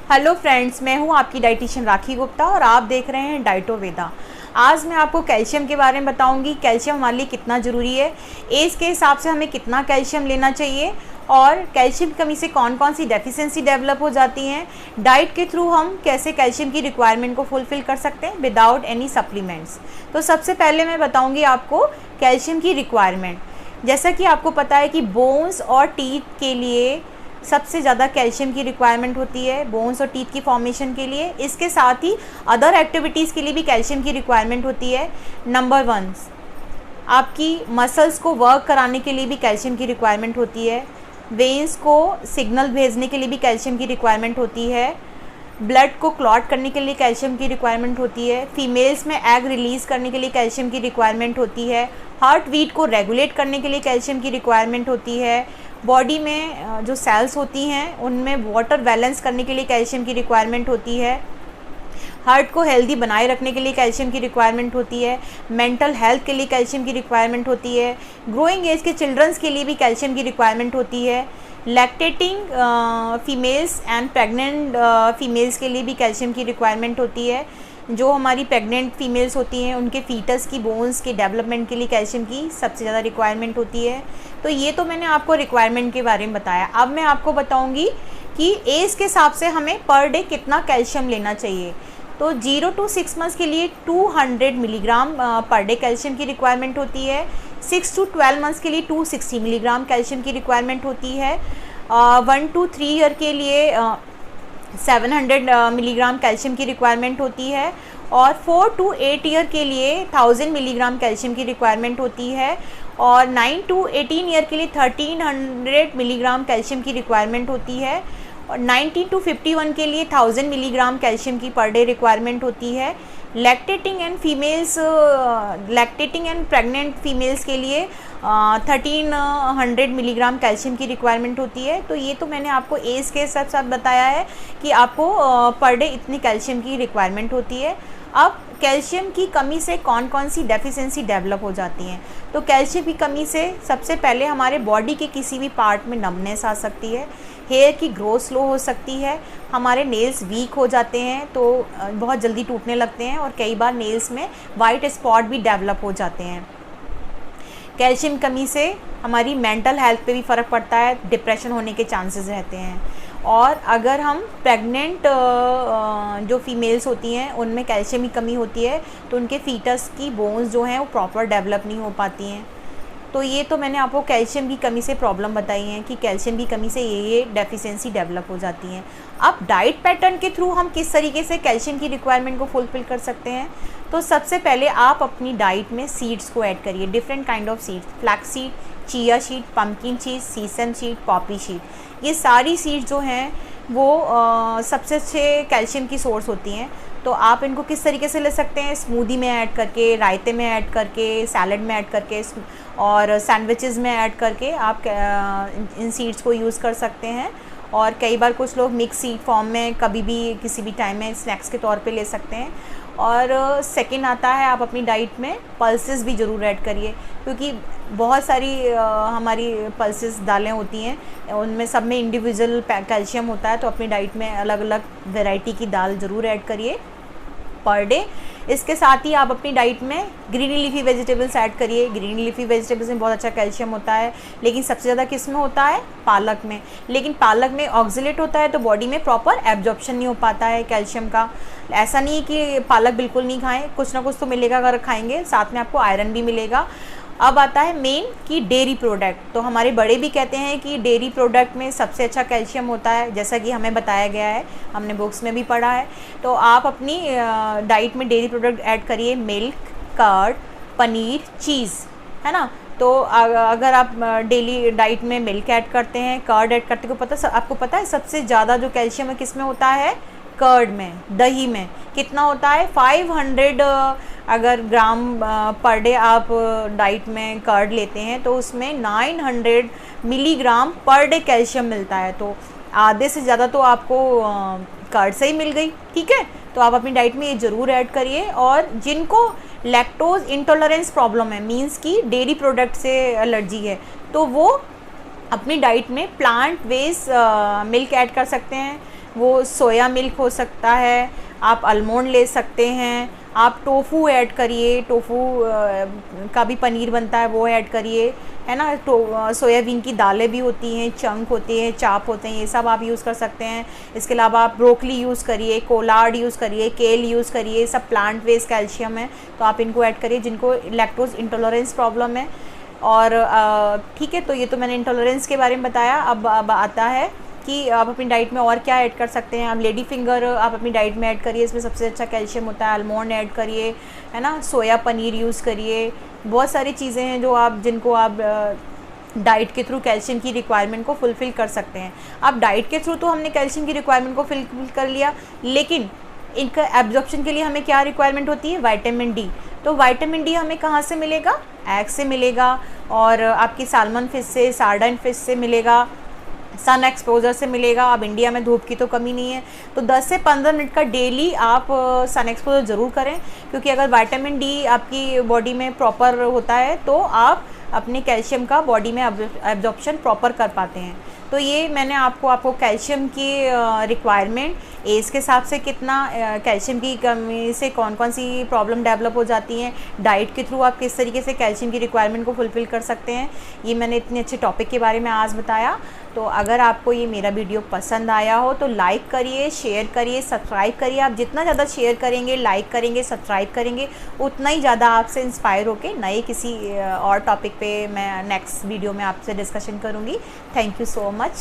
Hello friends, मैं हूं आपकी डाइटिशियन राखी गुप्ता और आप देख रहे हैं डाइटो वेदा। आज मैं आपको कैल्शियम के बारे में बताऊंगी। कैल्शियम हमारे लिए कितना ज़रूरी है, एज के हिसाब से हमें कितना कैल्शियम लेना चाहिए और कैल्शियम की कमी से कौन कौन सी डेफिशिएंसी डेवलप हो जाती हैं। डाइट के थ्रू हम कैसे कैल्शियम की रिक्वायरमेंट को फुलफ़िल कर सकते हैं विदाउट एनी सप्लीमेंट्स। तो सबसे पहले मैं बताऊँगी आपको कैल्शियम की रिक्वायरमेंट। जैसा कि आपको पता है कि बोन्स और टीथ के लिए सबसे ज़्यादा कैल्शियम की रिक्वायरमेंट होती है, बोन्स और टीथ की फॉर्मेशन के लिए। इसके साथ ही अदर एक्टिविटीज़ के लिए भी कैल्शियम की रिक्वायरमेंट होती है। नंबर 1, आपकी मसल्स को वर्क कराने के लिए भी कैल्शियम की रिक्वायरमेंट होती है। वेन्स को सिग्नल भेजने के लिए भी कैल्शियम की रिक्वायरमेंट होती है। ब्लड को क्लॉट करने के लिए कैल्शियम की रिक्वायरमेंट होती है। फीमेल्स में एग रिलीज़ करने के लिए कैल्शियम की रिक्वायरमेंट होती है। हार्ट बीट को रेगुलेट करने के लिए कैल्शियम की रिक्वायरमेंट होती है। बॉडी में जो सेल्स होती हैं उनमें वाटर बैलेंस करने के लिए कैल्शियम की रिक्वायरमेंट होती है। हार्ट को हेल्दी बनाए रखने के लिए कैल्शियम की रिक्वायरमेंट होती है। मेंटल हेल्थ के लिए कैल्शियम की रिक्वायरमेंट होती है। ग्रोइंग एज के चिल्ड्रंस के लिए भी कैल्शियम की रिक्वायरमेंट होती है। Lactating females and pregnant females के लिए भी कैल्शियम की रिक्वायरमेंट होती है। जो हमारी प्रेग्नेंट फीमेल्स होती हैं उनके फीटस की बोन्स के डेवलपमेंट के लिए कैल्शियम की सबसे ज़्यादा रिक्वायरमेंट होती है। तो ये तो मैंने आपको रिक्वायरमेंट के बारे में बताया। अब मैं आपको बताऊंगी कि एज के हिसाब से हमें पर डे कितना कैल्शियम लेना चाहिए। तो 0 to 6 मंथ्स के लिए 200 मिलीग्राम पर डे कैल्शियम की रिक्वायरमेंट होती है। 6 to 12 मंथ्स के लिए 260 मिलीग्राम कैल्शियम की रिक्वायरमेंट होती है। 1 to 3 ईयर के लिए 700 मिलीग्राम कैल्शियम की रिक्वायरमेंट होती है और 4 to 8 ईयर के लिए 1000 मिलीग्राम कैल्शियम की रिक्वायरमेंट होती है और 9 to 18 ईयर के लिए 1300 मिलीग्राम कैल्शियम की रिक्वायरमेंट होती है और 90 to 51 के लिए 1000 मिलीग्राम कैल्शियम की पर डे रिक्वायरमेंट होती है। लैक्टेटिंग एंड प्रेग्नेंट फीमेल्स के लिए 1300 मिलीग्राम कैल्शियम की रिक्वायरमेंट होती है। तो ये तो मैंने आपको एज के साथ साथ बताया है कि आपको पर डे इतनी कैल्शियम की रिक्वायरमेंट होती है। अब कैल्शियम की कमी से कौन कौन सी डेफिशिएंसी डेवलप हो जाती हैं। तो कैल्शियम की कमी से सबसे पहले हमारे बॉडी के किसी भी पार्ट में नमनेस आ सकती है, हेयर की ग्रोथ स्लो हो सकती है, हमारे नेल्स वीक हो जाते हैं तो बहुत जल्दी टूटने लगते हैं और कई बार नेल्स में वाइट स्पॉट भी डेवलप हो जाते हैं। कैल्शियम कमी से हमारी मेंटल हेल्थ पे भी फ़र्क पड़ता है, डिप्रेशन होने के चांसेस रहते हैं। और अगर हम प्रेग्नेंट जो फीमेल्स होती हैं उनमें कैल्शियम की कमी होती है तो उनके फीटस की बोन्स जो हैं वो प्रॉपर डेवलप नहीं हो पाती हैं। तो ये तो मैंने आपको कैल्शियम की कमी से प्रॉब्लम बताई हैं कि कैल्शियम की कमी से ये डेफिशिएंसी डेवलप हो जाती हैं। अब डाइट पैटर्न के थ्रू हम किस तरीके से कैल्शियम की रिक्वायरमेंट को फुलफ़िल कर सकते हैं। तो सबसे पहले आप अपनी डाइट में सीड्स को ऐड करिए, different kind of seeds, flax seed, chia seed, pumpkin seed, sesame seed, Poppy seed. ये सारी सीड जो हैं वो सबसे अच्छे कैल्शियम की सोर्स होती हैं। तो आप इनको किस तरीके से ले सकते हैं, स्मूदी में ऐड करके, रायते में ऐड करके, सैलड में ऐड करके और सैंडविचेस में ऐड करके आप इन सीड्स को यूज़ कर सकते हैं। और कई बार कुछ लोग मिक्स सीड फॉर्म में कभी भी किसी भी टाइम में स्नैक्स के तौर पे ले सकते हैं। और सेकंड आता है आप अपनी डाइट में पल्सेस भी ज़रूर ऐड करिए क्योंकि बहुत सारी हमारी पल्सेस दालें होती हैं, उनमें सब में इंडिविजुअल कैल्शियम होता है। तो अपनी डाइट में अलग अलग वैरायटी की दाल ज़रूर ऐड करिए पर डे। इसके साथ ही आप अपनी डाइट में ग्रीन लीफी वेजिटेबल्स ऐड करिए। ग्रीन लीफी वेजिटेबल्स में बहुत अच्छा कैल्शियम होता है, लेकिन सबसे ज़्यादा किस में होता है, पालक में। लेकिन पालक में ऑक्जेलेट होता है तो बॉडी में प्रॉपर एब्जॉर्प्शन नहीं हो पाता है कैल्शियम का। ऐसा नहीं है कि पालक बिल्कुल नहीं खाएं, कुछ ना कुछ तो मिलेगा अगर खाएंगे, साथ में आपको आयरन भी मिलेगा। अब आता है मेन कि डेयरी प्रोडक्ट। तो हमारे बड़े भी कहते हैं कि डेयरी प्रोडक्ट में सबसे अच्छा कैल्शियम होता है, जैसा कि हमें बताया गया है, हमने बुक्स में भी पढ़ा है। तो आप अपनी डाइट में डेयरी प्रोडक्ट ऐड करिए, मिल्क, कर्ड, पनीर, चीज़, है ना। तो अगर आप डेली डाइट में मिल्क ऐड करते हैं, कर्ड ऐड करते हैं, आपको पता है सबसे ज़्यादा जो कैल्शियम है किस में होता है, कर्ड में, दही में। कितना होता है, 500 अगर ग्राम पर डे आप डाइट में कर्ड लेते हैं तो उसमें 900 मिलीग्राम पर डे कैल्शियम मिलता है। तो आधे से ज़्यादा तो आपको कर्ड से ही मिल गई, ठीक है। तो आप अपनी डाइट में ये ज़रूर ऐड करिए। और जिनको लैक्टोज इंटॉलरेंस प्रॉब्लम है, मींस कि डेयरी प्रोडक्ट से एलर्जी है, तो वो अपनी डाइट में प्लांट बेस्ड मिल्क ऐड कर सकते हैं। वो सोया मिल्क हो सकता है, आप आलमंड ले सकते हैं, आप टोफू ऐड करिए, टोफू का भी पनीर बनता है वो ऐड करिए, है ना। तो सोयाबीन की दालें भी होती हैं, चंक होते हैं, चाप होते हैं, ये सब आप यूज़ कर सकते हैं। इसके अलावा आप ब्रोकली यूज़ करिए, कोलार्ड यूज़ करिए, केल यूज़ करिए, सब प्लांट बेस्ड कैल्शियम है, तो आप इनको ऐड करिए जिनको लैक्टोज इंटॉलरेंस प्रॉब्लम है। और ठीक है, तो ये तो मैंने इंटॉलरेंस के बारे में बताया। अब आता है कि आप अपनी डाइट में और क्या ऐड कर सकते हैं। आप लेडी फिंगर आप अपनी डाइट में ऐड करिए, इसमें सबसे अच्छा कैल्शियम होता है। आलमंड ऐड करिए, है ना, सोया पनीर यूज़ करिए। बहुत सारी चीज़ें हैं जो जिनको आप डाइट के थ्रू कैल्शियम की रिक्वायरमेंट को फुलफ़िल कर सकते हैं। अब डाइट के थ्रू तो हमने कैल्शियम की रिक्वायरमेंट को फुलफ़िल कर लिया, लेकिन इनका एब्जॉर्प्शन के लिए हमें क्या रिक्वायरमेंट होती है, विटामिन डी। तो विटामिन डी हमें कहाँ से मिलेगा, एग से मिलेगा, और आपकी सालमन फिश से, सार्डिन फिश से मिलेगा, सन एक्सपोजर से मिलेगा। अब इंडिया में धूप की तो कमी नहीं है, तो 10 से 15 मिनट का डेली आप सन एक्सपोजर ज़रूर करें, क्योंकि अगर विटामिन डी आपकी बॉडी में प्रॉपर होता है तो आप अपने कैल्शियम का बॉडी में एब्जॉर्प्शन प्रॉपर कर पाते हैं। तो ये मैंने आपको कैल्शियम की रिक्वायरमेंट, एज के हिसाब से कितना, कैल्शियम की कमी से कौन कौन सी प्रॉब्लम डेवलप हो जाती हैं, डाइट के थ्रू आप किस तरीके से कैल्शियम की रिक्वायरमेंट को फुलफ़िल कर सकते हैं, ये मैंने इतने अच्छे टॉपिक के बारे में आज बताया। तो अगर आपको ये मेरा वीडियो पसंद आया हो तो लाइक करिए, शेयर करिए, सब्सक्राइब करिए। आप जितना ज़्यादा शेयर करेंगे, लाइक करेंगे, सब्सक्राइब करेंगे, उतना ही ज़्यादा आपसे इंस्पायर होके नए किसी और टॉपिक पे मैं नेक्स्ट वीडियो में आपसे डिस्कशन करूँगी। Thank you so much.